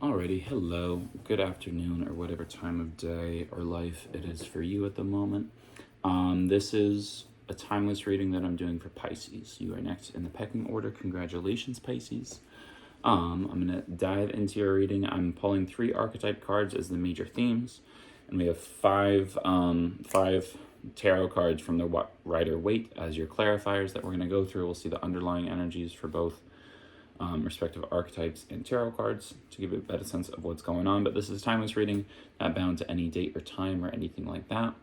Alrighty, hello, good afternoon, or whatever time of day or life it is for you at the moment. This is a timeless reading that I'm doing for Pisces. You are next in the pecking order. Congratulations, Pisces. I'm going to dive into your reading. I'm pulling 3 archetype cards as the major themes, and we have five tarot cards from the Rider-Waite as your clarifiers that we're going to go through. We'll see the underlying energies for both respective archetypes and tarot cards to give you a better sense of what's going on. But this is a timeless reading, not bound to any date or time or anything like that.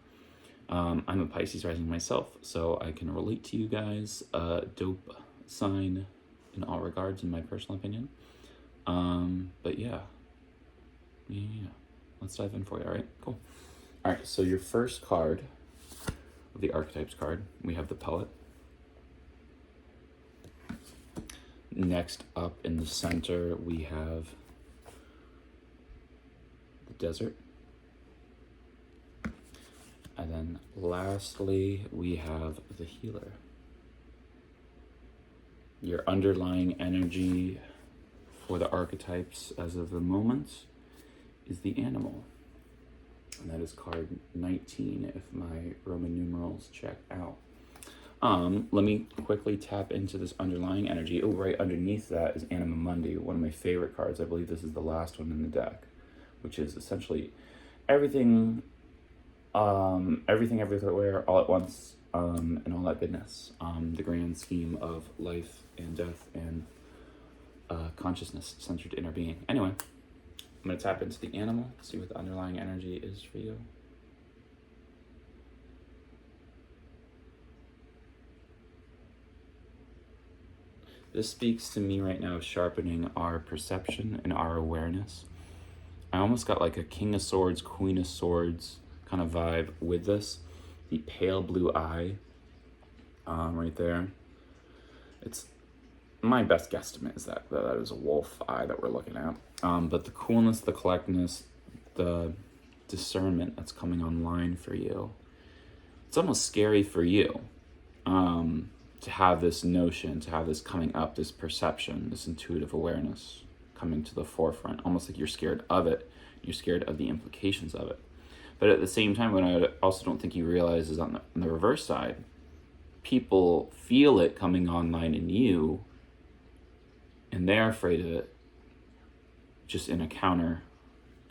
I'm a Pisces rising myself, so I can relate to you guys. Dope sign in all regards, in my personal opinion. But yeah. Let's dive in for you, all right? Cool. All right, so your first card of the archetypes card, we have the Poet. Next up in the center, we have the Desert. And then lastly, we have the Healer. Your underlying energy for the archetypes as of the moment is the Animal. And that is card 19 if my Roman numerals check out. Let me quickly tap into this underlying energy. Oh, right underneath that is Anima Mundi, one of my favorite cards. I believe this is the last one in the deck, which is essentially everything everywhere, all at once, and all that goodness. The grand scheme of life and death and consciousness centered inner being. Anyway, I'm going to tap into the Animal, see what the underlying energy is for you. This speaks to me right now of sharpening our perception and our awareness. I almost got like a King of Swords, Queen of Swords kind of vibe with this. The pale blue eye right there. It's my best guesstimate is that is a wolf eye that we're looking at. But the coolness, the collectedness, the discernment that's coming online for you. It's almost scary for you. To have this notion, to have this coming up, this perception, this intuitive awareness coming to the forefront, almost like you're scared of it. You're scared of the implications of it. But at the same time, what I also don't think you realize is on the reverse side, people feel it coming online in you, and they're afraid of it just in a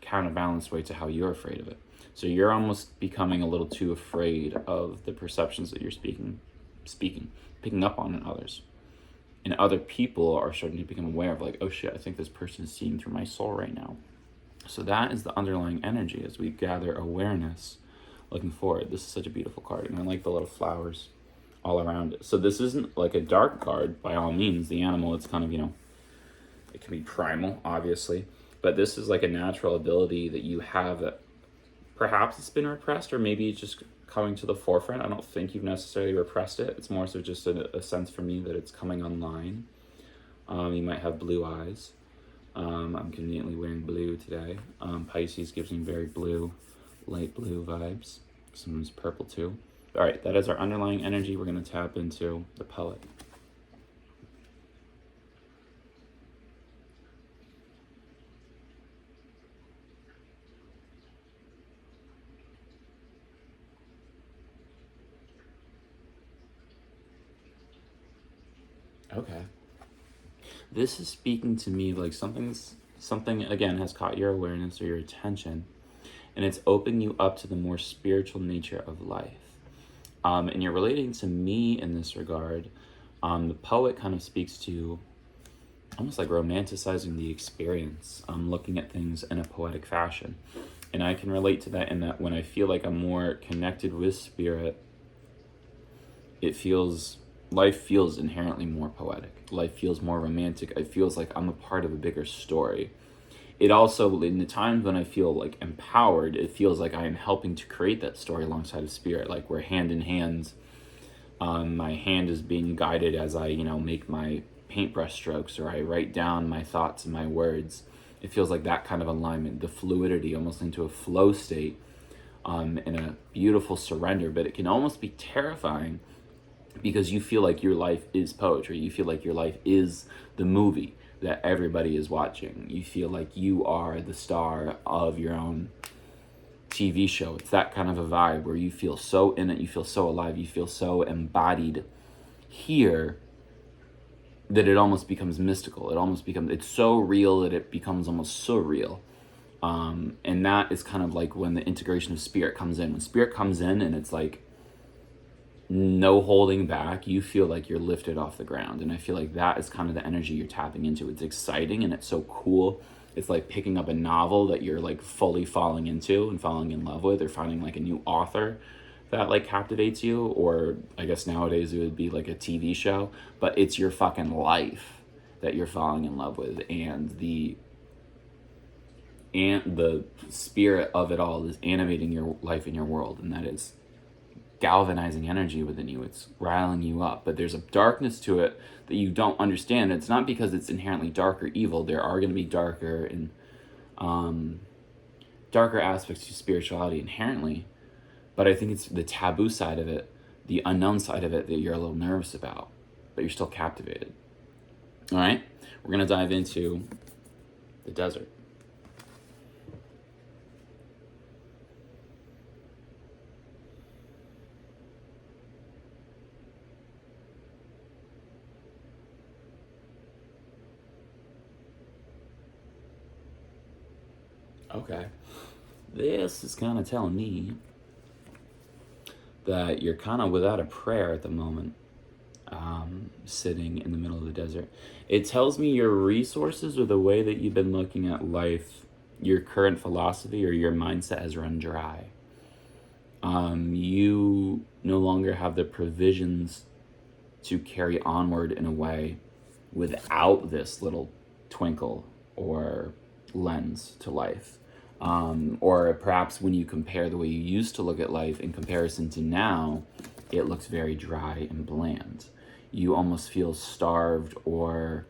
counterbalanced way to how you're afraid of it. So you're almost becoming a little too afraid of the perceptions that you're picking up on in others. And other people are starting to become aware of like, oh shit, I think this person is seeing through my soul right now. So that is the underlying energy as we gather awareness looking forward. This is such a beautiful card, and I like the little flowers all around it. So this isn't like a dark card by all means. The Animal, it's kind of, it can be primal, obviously, but this is like a natural ability that you have that perhaps it's been repressed, or maybe it's just coming to the forefront. I don't think you've necessarily repressed it. It's more so just a sense for me that it's coming online. You might have blue eyes. I'm conveniently wearing blue today. Pisces gives me very blue, light blue vibes. Sometimes purple too. All right, that is our underlying energy. We're going to tap into the Poet. Okay. This is speaking to me like something again has caught your awareness or your attention, and it's opening you up to the more spiritual nature of life. And you're relating to me in this regard. The Poet kind of speaks to almost like romanticizing the experience, looking at things in a poetic fashion. And I can relate to that in that when I feel like I'm more connected with spirit, life feels inherently more poetic. Life feels more romantic. It feels like I'm a part of a bigger story. It also, in the times when I feel like empowered, it feels like I am helping to create that story alongside of spirit. Like we're hand in hand. My hand is being guided as I, make my paintbrush strokes, or I write down my thoughts and my words. It feels like that kind of alignment, the fluidity, almost into a flow state, in a beautiful surrender. But it can almost be terrifying because you feel like your life is poetry. You feel like your life is the movie, that everybody is watching. You feel like you are the star of your own TV show. It's that kind of a vibe where you feel so in it, you feel so alive, you feel so embodied here that it almost becomes mystical. It's so real that it becomes almost surreal. And that is kind of like when the integration of spirit comes in. When spirit comes in and it's like no holding back, you feel like you're lifted off the ground. And I feel like that is kind of the energy you're tapping into. It's exciting and it's so cool. It's like picking up a novel that you're like fully falling into and falling in love with, or finding like a new author that like captivates you, or I guess nowadays it would be like a TV show, but it's your fucking life that you're falling in love with, and the spirit of it all is animating your life and your world, and that is galvanizing energy within you. It's riling you up, but there's a darkness to it that you don't understand. It's not because it's inherently dark or evil. There are going to be darker and darker aspects to spirituality inherently, but I think it's the taboo side of it, the unknown side of it, that you're a little nervous about, but you're still captivated. All right, we're going to dive into the desert. Okay, this is kind of telling me that you're kind of without a prayer at the moment, sitting in the middle of the desert. It tells me your resources, or the way that you've been looking at life, your current philosophy or your mindset has run dry. You no longer have the provisions to carry onward in a way without this little twinkle or lens to life. Or perhaps when you compare the way you used to look at life in comparison to now, it looks very dry and bland. You almost feel starved or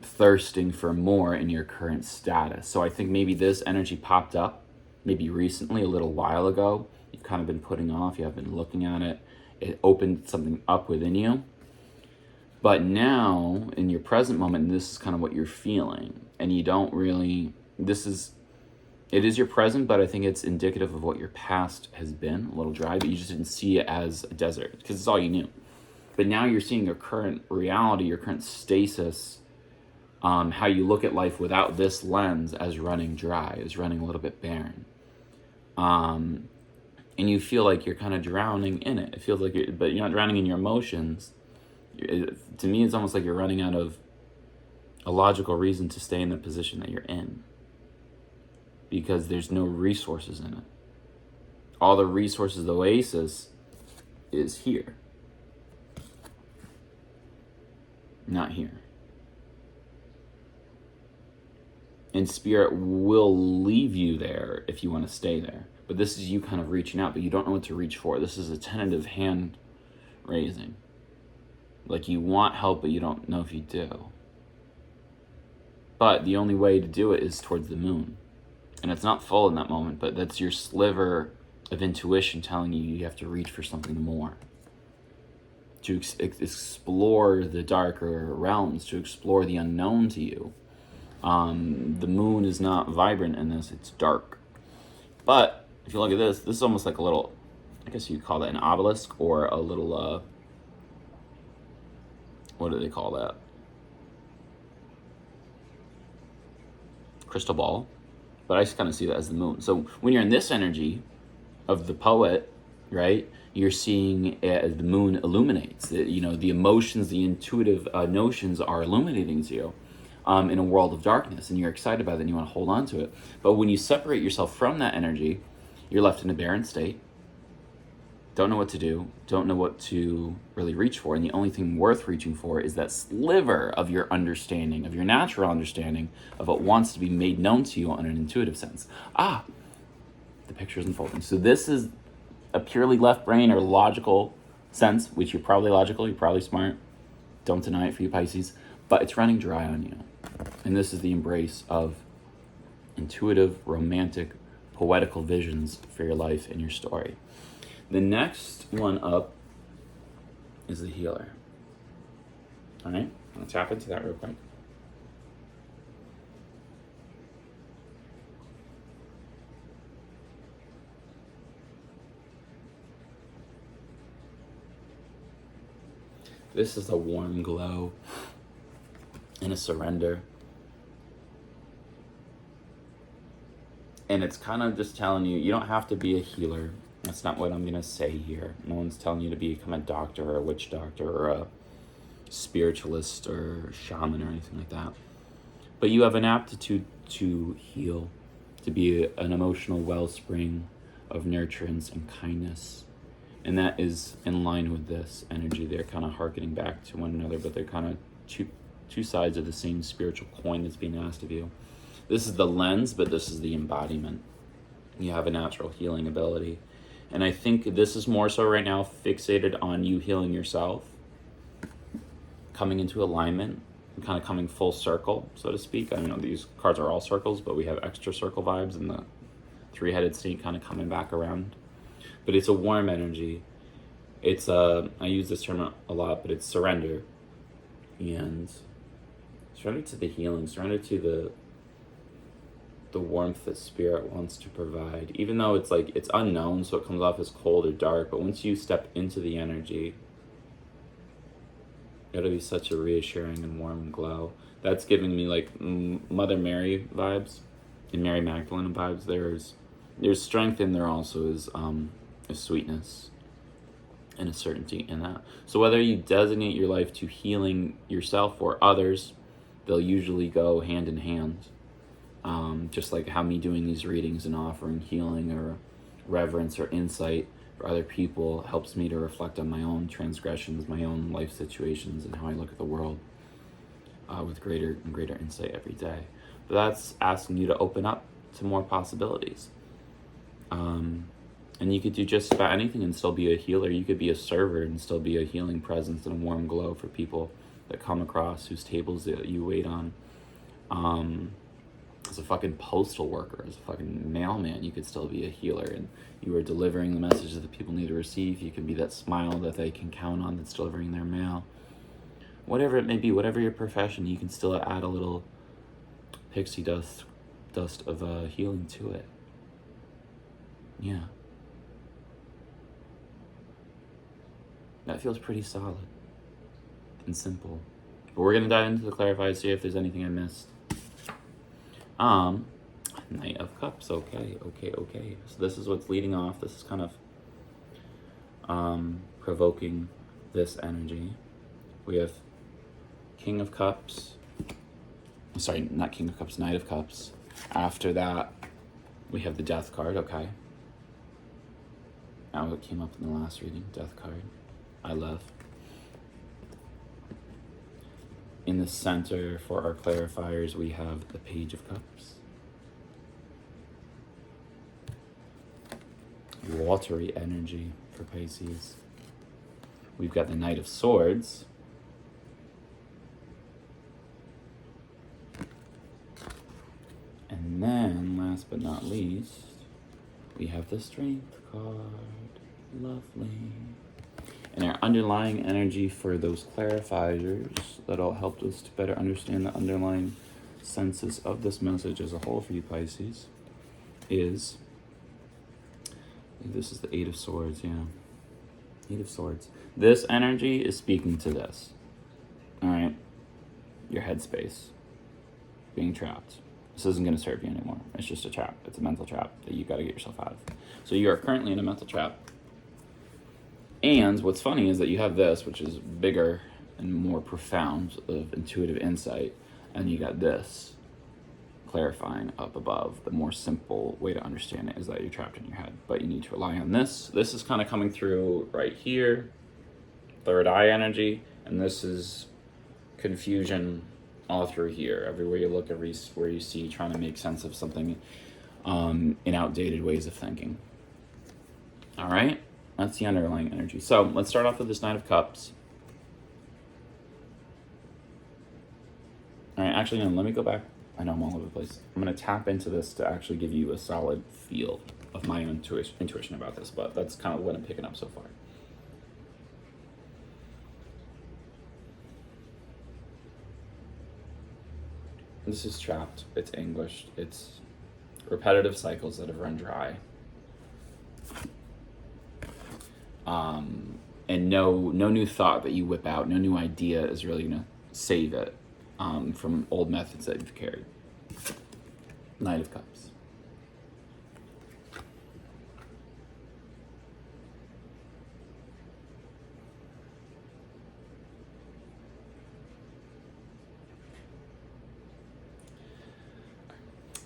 thirsting for more in your current status. So I think maybe this energy popped up maybe recently, a little while ago. You've kind of been putting off, you have been looking at it. It opened something up within you. But now, in your present moment, this is kind of what you're feeling. And you don't really, it is your present, but I think it's indicative of what your past has been, a little dry, but you just didn't see it as a desert because it's all you knew. But now you're seeing your current reality, your current stasis, how you look at life without this lens, as running dry, as running a little bit barren. And you feel like you're kind of drowning in it. It feels like but you're not drowning in your emotions. To me, it's almost like you're running out of a logical reason to stay in the position that you're in, because there's no resources in it. All the resources of the oasis is here, not here. And spirit will leave you there if you want to stay there. But this is you kind of reaching out, but you don't know what to reach for. This is a tentative hand raising. Like you want help, but you don't know if you do. But the only way to do it is towards the moon. And it's not full in that moment, but that's your sliver of intuition telling you you have to reach for something more. To explore the darker realms, to explore the unknown to you. The moon is not vibrant in this, it's dark. But if you look at this is almost like a little, I guess you'd call that an obelisk, or a little, what do they call that? Crystal ball. But I just kind of see that as the moon. So when you're in this energy of the poet, right, you're seeing the moon illuminates. The emotions, the intuitive notions are illuminating to you in a world of darkness, and you're excited about it and you want to hold on to it. But when you separate yourself from that energy, you're left in a barren state. Don't know what to do, don't know what to really reach for, and the only thing worth reaching for is that sliver of your understanding, of your natural understanding of what wants to be made known to you on an intuitive sense. The picture is unfolding. So this is a purely left brain or logical sense, which you're probably logical, you're probably smart. Don't deny it for you Pisces, but it's running dry on you. And this is the embrace of intuitive, romantic, poetical visions for your life and your story. The next one up is the healer. All right, I'm gonna tap into that real quick. This is a warm glow and a surrender. And it's kind of just telling you, you don't have to be a healer. That's not what I'm going to say here. No one's telling you to become a doctor or a witch doctor or a spiritualist or shaman or anything like that. But you have an aptitude to heal, to be an emotional wellspring of nurturance and kindness. And that is in line with this energy. They're kind of hearkening back to one another, but they're kind of two sides of the same spiritual coin that's being asked of you. This is the lens, but this is the embodiment. You have a natural healing ability. And I think this is more so right now fixated on you healing yourself, coming into alignment, and kind of coming full circle, so to speak. I know these cards are all circles, but we have extra circle vibes and the three-headed snake kind of coming back around. But it's a warm energy. It's I use this term a lot, but it's surrender. And surrender to the healing, surrender to the warmth that spirit wants to provide. Even though it's like, it's unknown, so it comes off as cold or dark, but once you step into the energy, it'll be such a reassuring and warm glow. That's giving me like Mother Mary vibes and Mary Magdalene vibes. There's strength in there also is a sweetness and a certainty in that. So whether you designate your life to healing yourself or others, they'll usually go hand in hand. Just like how me doing these readings and offering healing or reverence or insight for other people helps me to reflect on my own transgressions, my own life situations, and how I look at the world with greater and greater insight every day. But that's asking you to open up to more possibilities. And you could do just about anything and still be a healer. You could be a server and still be a healing presence and a warm glow for people that come across, whose tables that you wait on. As a fucking postal worker, as a fucking mailman, you could still be a healer, and you are delivering the messages that people need to receive. You can be that smile that they can count on that's delivering their mail. Whatever it may be, whatever your profession, you can still add a little pixie dust of healing to it. Yeah. That feels pretty solid and simple. But we're gonna dive into the clarifiers, see if there's anything I missed. Knight of Cups, okay. So this is what's leading off. This is kind of provoking this energy. We have King of Cups. Sorry, not King of Cups, Knight of Cups. After that, we have the Death card, okay. Now it came up in the last reading, Death card. I love. In the center for our clarifiers, we have the Page of Cups. Watery energy for Pisces. We've got the Knight of Swords. And then, last but not least, we have the Strength card. Lovely. And our underlying energy for those clarifiers that'll help us to better understand the underlying senses of this message as a whole for you Pisces is, this is the Eight of Swords, yeah. Eight of Swords. This energy is speaking to this. All right? Your headspace. Being trapped. This isn't going to serve you anymore. It's just a trap. It's a mental trap that you got to get yourself out of. So you are currently in a mental trap. And what's funny is that you have this, which is bigger and more profound of intuitive insight, and you got this clarifying up above. The more simple way to understand it is that you're trapped in your head, but you need to rely on this. This is kind of coming through right here, third eye energy, and this is confusion all through here. Everywhere you look, everywhere you see, trying to make sense of something in outdated ways of thinking. All right? That's the underlying energy. So let's start off with this Knight of Cups. All right, actually, no, let me go back. I know I'm all over the place. I'm going to tap into this to actually give you a solid feel of my own intuition about this, but that's kind of what I'm picking up so far. This is trapped. It's anguished. It's repetitive cycles that have run dry. and no new thought that you whip out, no new idea is really going to save it from old methods that you've carried. Knight of Cups.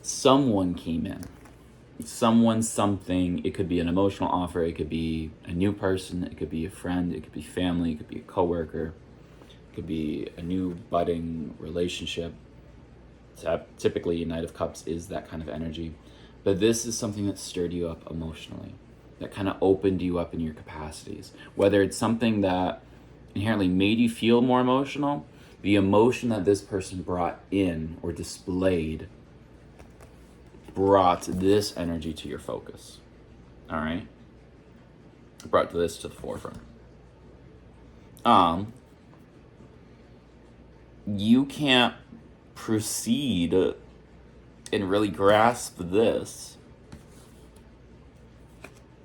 Someone came in. Someone, something. It could be an emotional offer. It could be a new person. It could be a friend. It could be family. It could be a coworker. It could be a new budding relationship. Typically, Knight of Cups is that kind of energy. But this is something that stirred you up emotionally, that kind of opened you up in your capacities. Whether it's something that inherently made you feel more emotional, the emotion that this person brought in or displayed brought this energy to your focus. All right? Brought this to the forefront. You can't proceed and really grasp this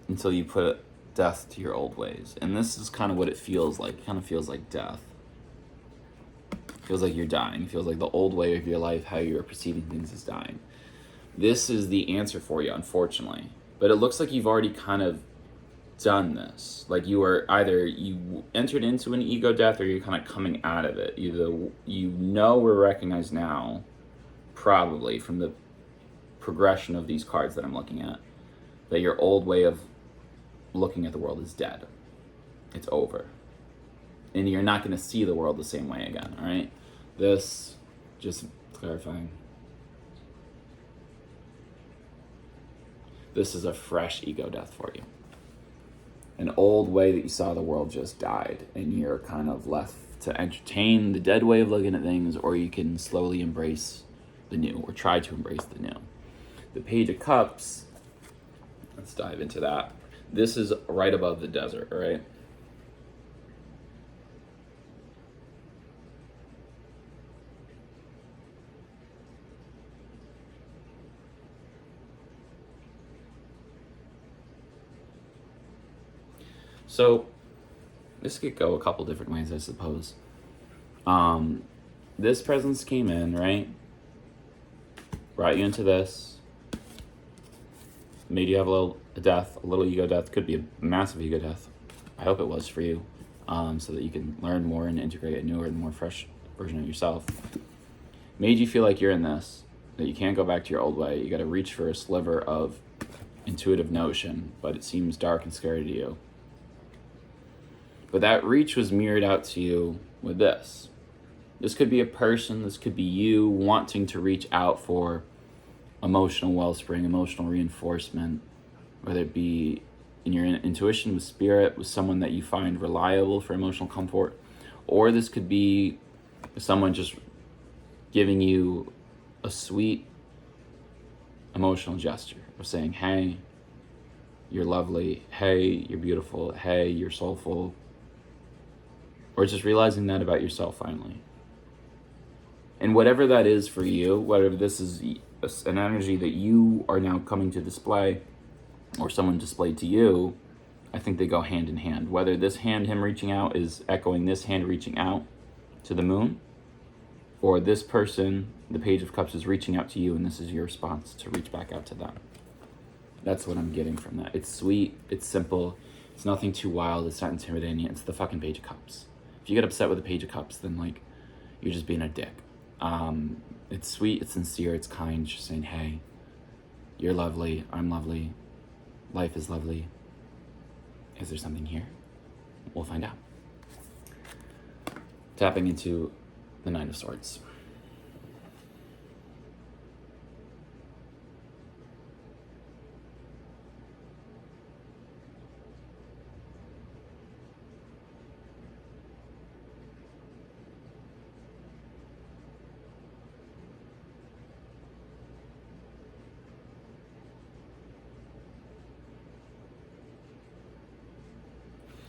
until you put death to your old ways. And this is kind of what it feels like. It kind of feels like death. It feels like you're dying. It feels like the old way of your life, how you're perceiving things, is dying. This is the answer for you, unfortunately. But it looks like you've already kind of done this. Like you are either you entered into an ego death or you're kind of coming out of it. You know or recognize now, probably from the progression of these cards that I'm looking at, that your old way of looking at the world is dead. It's over. And you're not going to see the world the same way again, all right? This, just clarifying. This is a fresh ego death for you. An old way that you saw the world just died, and you're kind of left to entertain the dead way of looking at things, or you can slowly embrace the new, or try to embrace the new. The Page of Cups, let's dive into that. This is right above the desert, right? So this could go a couple different ways, I suppose. This presence came in, right? Brought you into this. Made you have a little ego death. Could be a massive ego death. I hope it was for you, so that you can learn more and integrate a newer and more fresh version of yourself. Made you feel like you're in this, that you can't go back to your old way. You got to reach for a sliver of intuitive notion, but it seems dark and scary to you. But that reach was mirrored out to you with this. This could be a person, this could be you wanting to reach out for emotional wellspring, emotional reinforcement, whether it be in your intuition with spirit, with someone that you find reliable for emotional comfort, or this could be someone just giving you a sweet emotional gesture of saying, hey, you're lovely, hey, you're beautiful, hey, you're soulful, or just realizing that about yourself finally. And whatever that is for you, whatever this is an energy that you are now coming to display, or someone displayed to you, I think they go hand in hand. Whether this hand, him reaching out, is echoing this hand reaching out to the moon, or this person, the Page of Cups, is reaching out to you and this is your response to reach back out to them. That's what I'm getting from that. It's sweet, it's simple, it's nothing too wild, it's not intimidating, it's the fucking Page of Cups. If you get upset with the Page of Cups, then like, you're just being a dick. It's sweet, it's sincere, it's kind, just saying, hey, you're lovely, I'm lovely, life is lovely. Is there something here? We'll find out. Tapping into the Nine of Swords.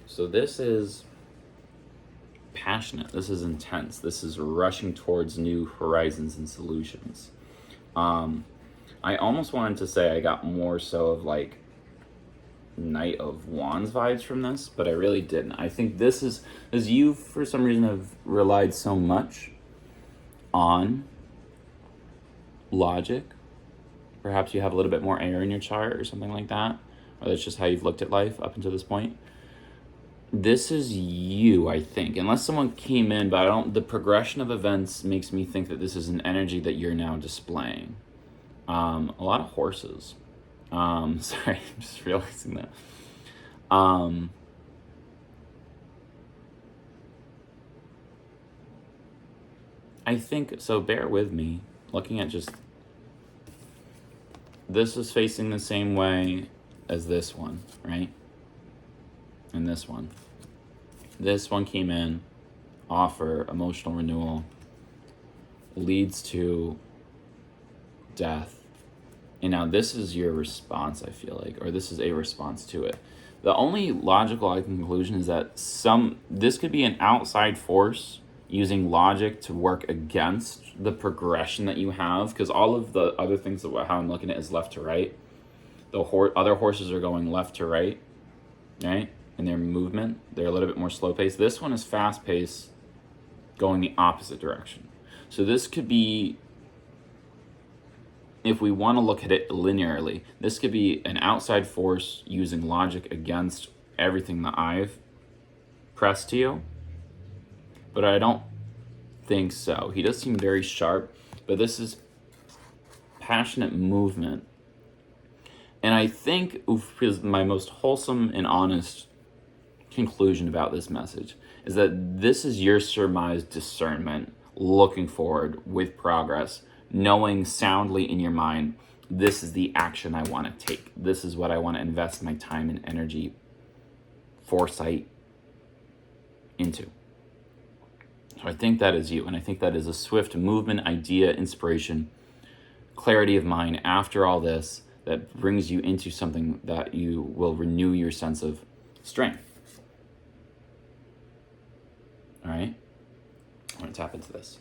So this is passionate, this is intense, this is rushing towards new horizons and solutions. I almost wanted to say I got more so of like Knight of Wands vibes from this, but I really didn't. I think this is, as you for some reason have relied so much on logic. Perhaps you have a little bit more air in your chart or something like that, or that's just how you've looked at life up until this point. This is you, I think, unless someone came in, but I don't, the progression of events makes me think that this is an energy that you're now displaying. A lot of horses. Sorry, I'm just realizing that. I think, so bear with me, looking at just, this is facing the same way as this one, right? And this one. This one came in, offer, emotional renewal, leads to death. And now this is your response, I feel like, or this is a response to it. The only logical conclusion is that this could be an outside force using logic to work against the progression that you have, because all of the other things that how I'm looking at is left to right. The other horses are going left to right, right? In their movement, they're a little bit more slow paced. This one is fast paced, going the opposite direction. So this could be, if we want to look at it linearly, this could be an outside force using logic against everything that I've pressed to you. But I don't think so. He does seem very sharp, but this is passionate movement. And I think is my most wholesome and honest conclusion about this message is that this is your surmised discernment, looking forward with progress, knowing soundly in your mind, this is the action I want to take. This is what I want to invest my time and energy, foresight into. So I think that is you, and I think that is a swift movement, idea, inspiration, clarity of mind after all this that brings you into something that you will renew your sense of strength. All right? I'm going to tap into this.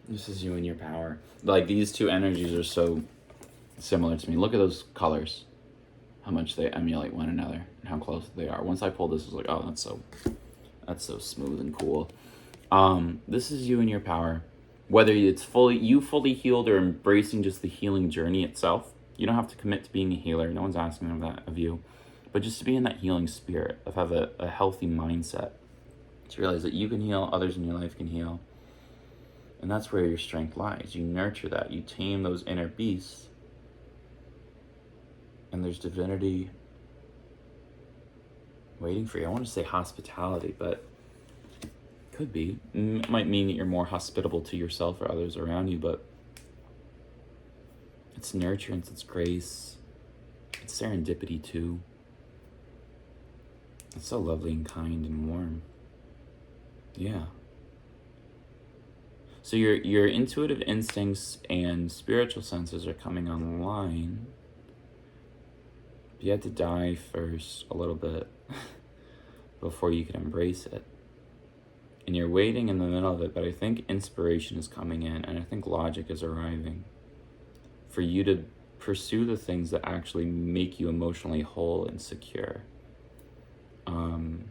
This is you and your power. Like, these two energies are so similar to me. Look at those colors. How much they emulate one another and how close they are. Once I pulled this, I was like, oh, that's so smooth and cool. This is you and your power. Whether it's fully healed or embracing just the healing journey itself. You don't have to commit to being a healer. No one's asking that of you. But just to be in that healing spirit, of have a healthy mindset. To realize that you can heal, others in your life can heal. And that's where your strength lies. You nurture that. You tame those inner beasts. And there's divinity waiting for you. I want to say hospitality, but could be. It might mean that you're more hospitable to yourself or others around you, but it's nurturance, it's grace, it's serendipity too. It's so lovely and kind and warm. Yeah. So your intuitive instincts and spiritual senses are coming online. You had to die first a little bit before you can embrace it. And you're waiting in the middle of it, but I think inspiration is coming in, and I think logic is arriving for you to pursue the things that actually make you emotionally whole and secure. And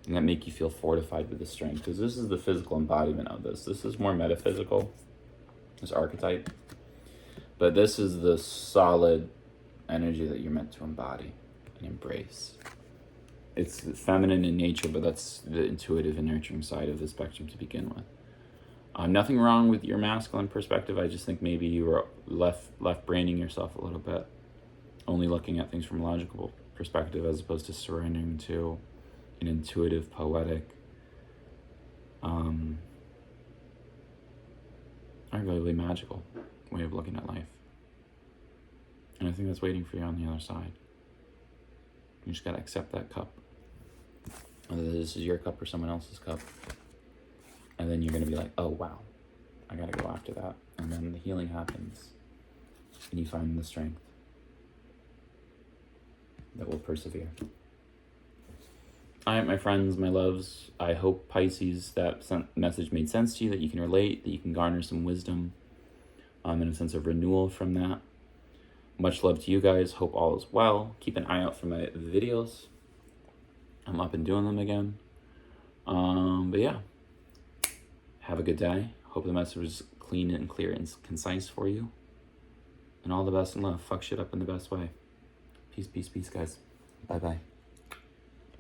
that make you feel fortified with the strength, because this is the physical embodiment of this. This is more metaphysical, this archetype. But this is the solid energy that you're meant to embody and embrace. It's feminine in nature, but that's the intuitive and nurturing side of the spectrum to begin with. Nothing wrong with your masculine perspective. I just think maybe you were left braining yourself a little bit, only looking at things from a logical perspective as opposed to surrendering to an intuitive, poetic, arguably magical way of looking at life. And I think that's waiting for you on the other side. You just gotta accept that cup. Whether this is your cup or someone else's cup. And then you're gonna be like, oh wow, I gotta go after that. And then the healing happens. And you find the strength that will persevere. All right, my friends, my loves, I hope, Pisces, that message made sense to you, that you can relate, that you can garner some wisdom. in a sense of renewal from that. Much love to you guys. Hope all is well. Keep an eye out for my videos. I'm up and doing them again. But yeah, have a good day. Hope the message was clean and clear and concise for you. And all the best in love. Fuck shit up in the best way. Peace, peace, peace, guys. Bye-bye.